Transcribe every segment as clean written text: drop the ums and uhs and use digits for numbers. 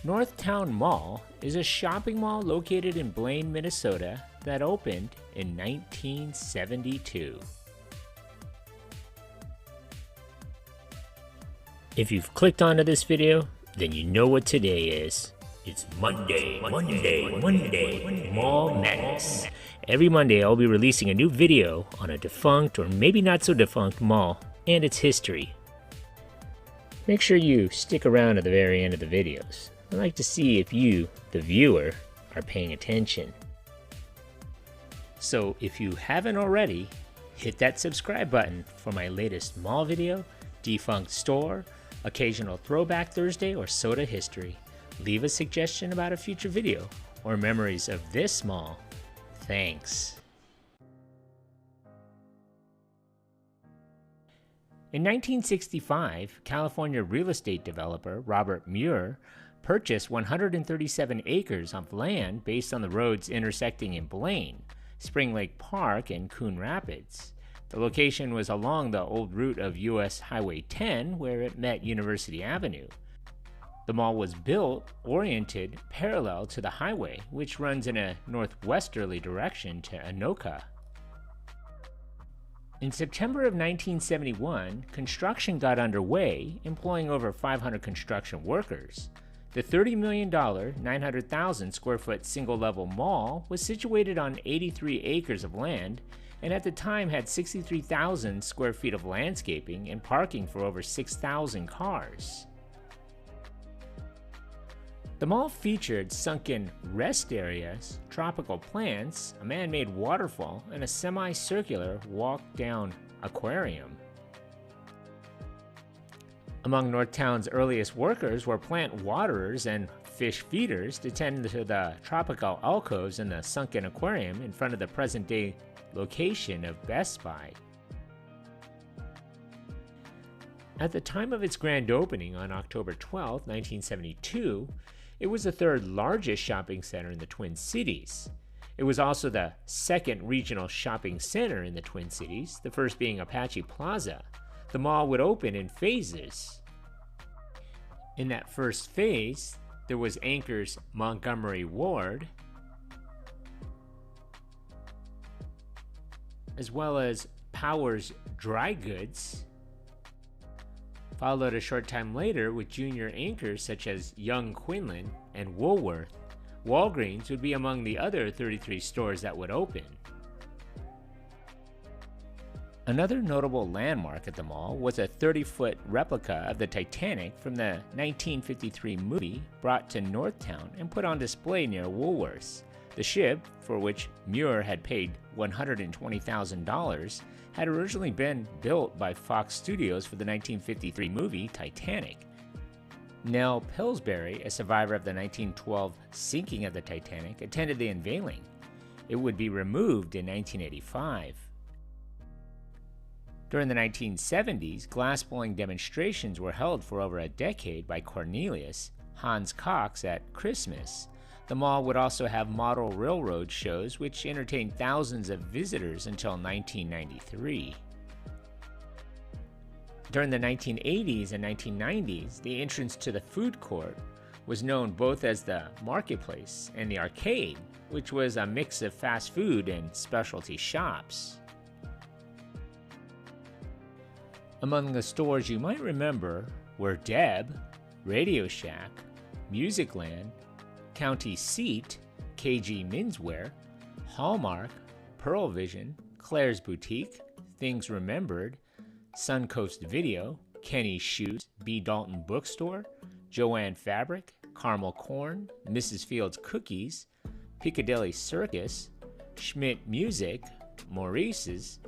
Northtown Mall is a shopping mall located in Blaine, Minnesota that opened in 1972. If you've clicked onto this video, then you know what today is. It's Monday, Mall Madness. Every Monday I'll be releasing a new video on a defunct or maybe not so defunct mall and its history. Make sure you stick around to the very end of the videos. I like to see if you, the viewer, are paying attention. So if you haven't already, hit that subscribe button for my latest mall video, defunct store, occasional throwback Thursday, or soda history. Leave a suggestion about a future video or memories of this mall. Thanks. In 1965, California real estate developer Robert Muir purchased 137 acres of land based on the roads intersecting in Blaine, Spring Lake Park, and Coon Rapids. The location was along the old route of US Highway 10, where it met University Avenue. The mall was built oriented parallel to the highway, which runs in a northwesterly direction to Anoka. In September of 1971, construction got underway, employing over 500 construction workers. The $30 million, 900,000 square foot single-level mall was situated on 83 acres of land and at the time had 63,000 square feet of landscaping and parking for over 6,000 cars. The mall featured sunken rest areas, tropical plants, a man-made waterfall, and a semicircular walk-down aquarium. Among Northtown's earliest workers were plant waterers and fish feeders to tend to the tropical alcoves in the sunken aquarium in front of the present-day location of Best Buy. At the time of its grand opening on October 12, 1972, it was the third largest shopping center in the Twin Cities. It was also the second regional shopping center in the Twin Cities, the first being Apache Plaza. The mall would open in phases. In that first phase, there was Anchor's Montgomery Ward, as well as Powers Dry Goods, followed a short time later with junior anchors such as Young Quinlan and Woolworth. Walgreens would be among the other 33 stores that would open. Another notable landmark at the mall was a 30-foot replica of the Titanic from the 1953 movie brought to Northtown and put on display near Woolworths. The ship, for which Muir had paid $120,000, had originally been built by Fox Studios for the 1953 movie Titanic. Nell Pillsbury, a survivor of the 1912 sinking of the Titanic, attended the unveiling. It would be removed in 1985. During the 1970s, glass-blowing demonstrations were held for over a decade by Cornelius Hans Cox at Christmas. The mall would also have model railroad shows, which entertained thousands of visitors until 1993. During the 1980s and 1990s, the entrance to the food court was known both as the Marketplace and the Arcade, which was a mix of fast food and specialty shops. Among the stores you might remember were Deb, Radio Shack, Musicland, County Seat, KG Menswear, Hallmark, Pearl Vision, Claire's Boutique, Things Remembered, Suncoast Video, Kenny's Shoes, B. Dalton Bookstore, Joanne Fabric, Caramel Corn, Mrs. Fields Cookies, Piccadilly Circus, Schmidt Music, Maurice's,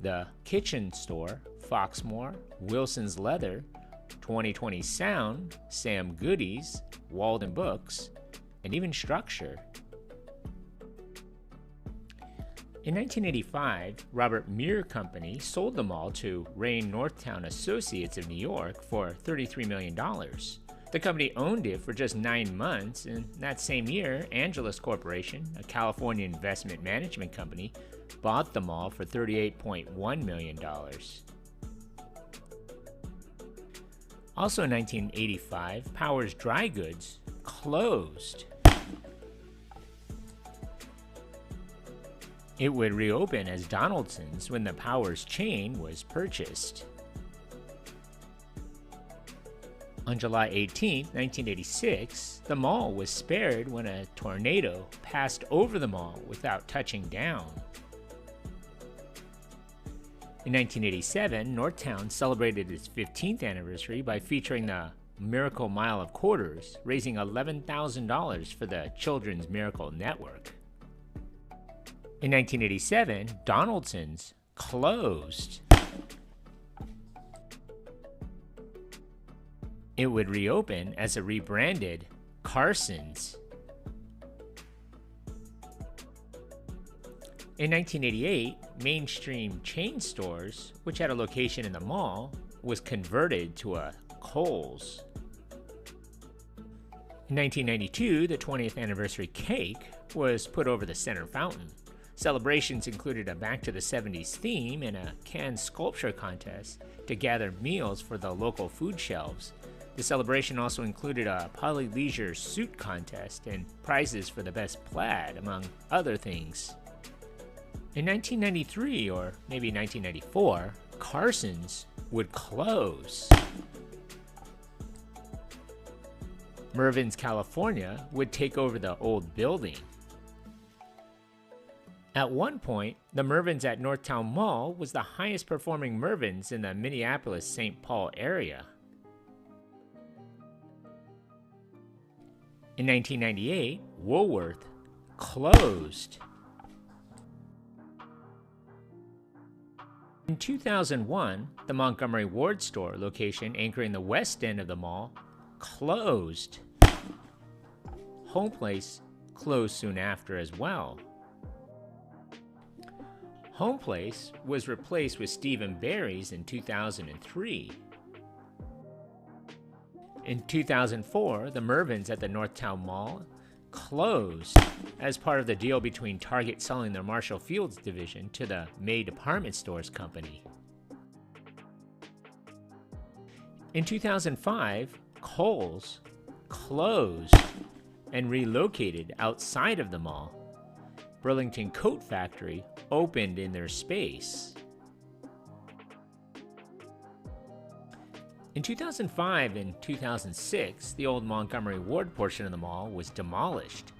The Kitchen Store, Foxmore, Wilson's Leather, 2020 Sound, Sam Goodies, Walden Books, and even Structure. In 1985, Robert Muir Company sold the mall to Rain Northtown Associates of New York for $33 million. The company owned it for just 9 months, and that same year, Angelus Corporation, a California investment management company, bought the mall for $38.1 million. Also in 1985, Powers Dry Goods closed. It would reopen as Donaldson's when the Powers chain was purchased. On July 18, 1986, the mall was spared when a tornado passed over the mall without touching down. In 1987, Northtown celebrated its 15th anniversary by featuring the Miracle Mile of Quarters, raising $11,000 for the Children's Miracle Network. In 1987, Donaldson's closed. It would reopen as a rebranded Carson's. In 1988, mainstream chain stores, which had a location in the mall, was converted to a Kohl's. In 1992, the 20th anniversary cake was put over the center fountain. Celebrations included a Back to the 70s theme and a canned sculpture contest to gather meals for the local food shelves. The celebration also included a polyleisure suit contest and prizes for the best plaid, among other things. In 1993, or maybe 1994, Carson's would close. Mervyn's California would take over the old building. At one point, the Mervyn's at Northtown Mall was the highest performing Mervyn's in the Minneapolis-St. Paul area. In 1998, Woolworth closed. In 2001, the Montgomery Ward store location anchoring the west end of the mall closed. Home Place closed soon after as well. Home Place was replaced with Steve & Barry's in 2003. In 2004, the Mervyn's at the Northtown Mall closed as part of the deal between Target selling their Marshall Field's division to the May Department Stores Company. In 2005, Kohl's closed and relocated outside of the mall. Burlington Coat Factory opened in their space. In 2005 and 2006, the old Montgomery Ward portion of the mall was demolished.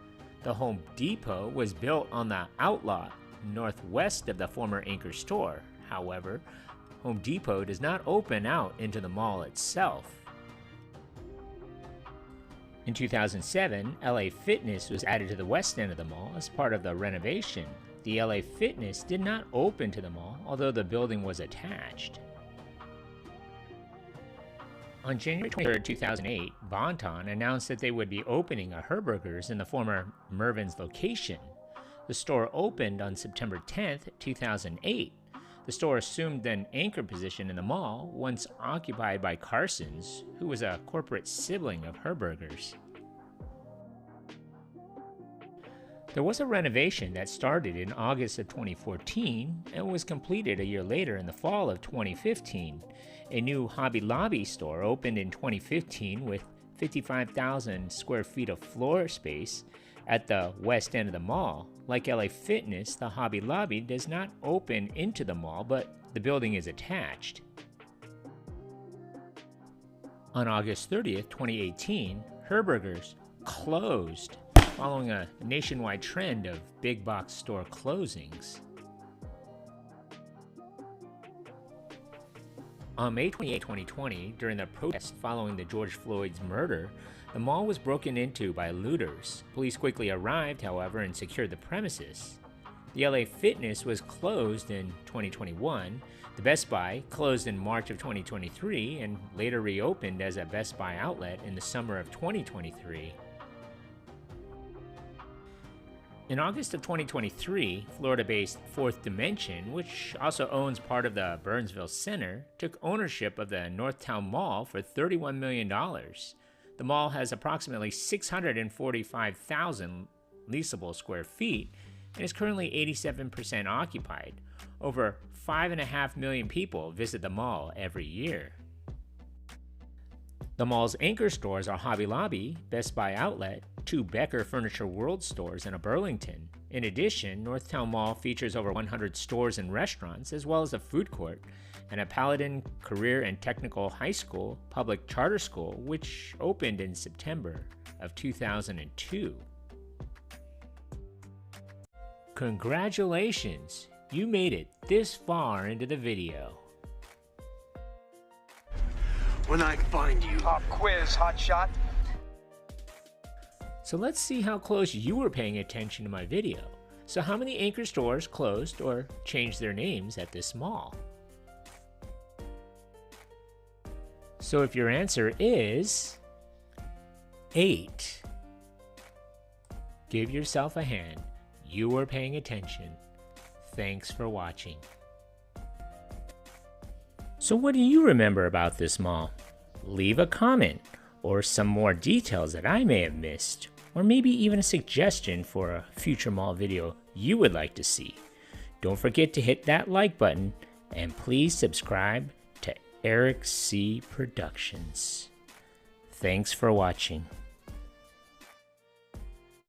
The Home Depot was built on the outlot northwest of the former Anchor store. However, Home Depot does not open out into the mall itself. In 2007, LA Fitness was added to the west end of the mall as part of the renovation. The LA Fitness did not open to the mall, although the building was attached. On January 23, 2008, Bon-Ton announced that they would be opening a Herberger's in the former Mervyn's location. The store opened on September 10, 2008. The store assumed an anchor position in the mall, once occupied by Carson's, who was a corporate sibling of Herberger's. There was a renovation that started in August of 2014 and was completed a year later in the fall of 2015. A new Hobby Lobby store opened in 2015 with 55,000 square feet of floor space at the west end of the mall. Like LA Fitness, the Hobby Lobby does not open into the mall, but the building is attached. On August 30th, 2018, Herberger's closed, following a nationwide trend of big box store closings. On May 28, 2020, during the protest following the George Floyd's murder, the mall was broken into by looters. Police quickly arrived, however, and secured the premises. The LA Fitness was closed in 2021. The Best Buy closed in March of 2023 and later reopened as a Best Buy outlet in the summer of 2023. In August of 2023, Florida-based Fourth Dimension, which also owns part of the Burnsville Center, took ownership of the Northtown Mall for $31 million. The mall has approximately 645,000 leasable square feet and is currently 87% occupied. Over 5.5 million people visit the mall every year. The mall's anchor stores are Hobby Lobby, Best Buy Outlet, 2 Becker Furniture World stores, and a Burlington. In addition, Northtown Mall features over 100 stores and restaurants, as well as a food court, and a Paladin Career and Technical High School public charter school, which opened in September of 2002. Congratulations! You made it this far into the video. When I find you. Pop quiz, hotshot. So let's see how close you were paying attention to my video. So how many anchor stores closed or changed their names at this mall? So if your answer is 8, give yourself a hand. You were paying attention. Thanks for watching. So what do you remember about this mall? Leave a comment or some more details that I may have missed, or maybe even a suggestion for a future mall video you would like to see. Don't forget to hit that like button and please subscribe to Eric C. Productions. Thanks for watching.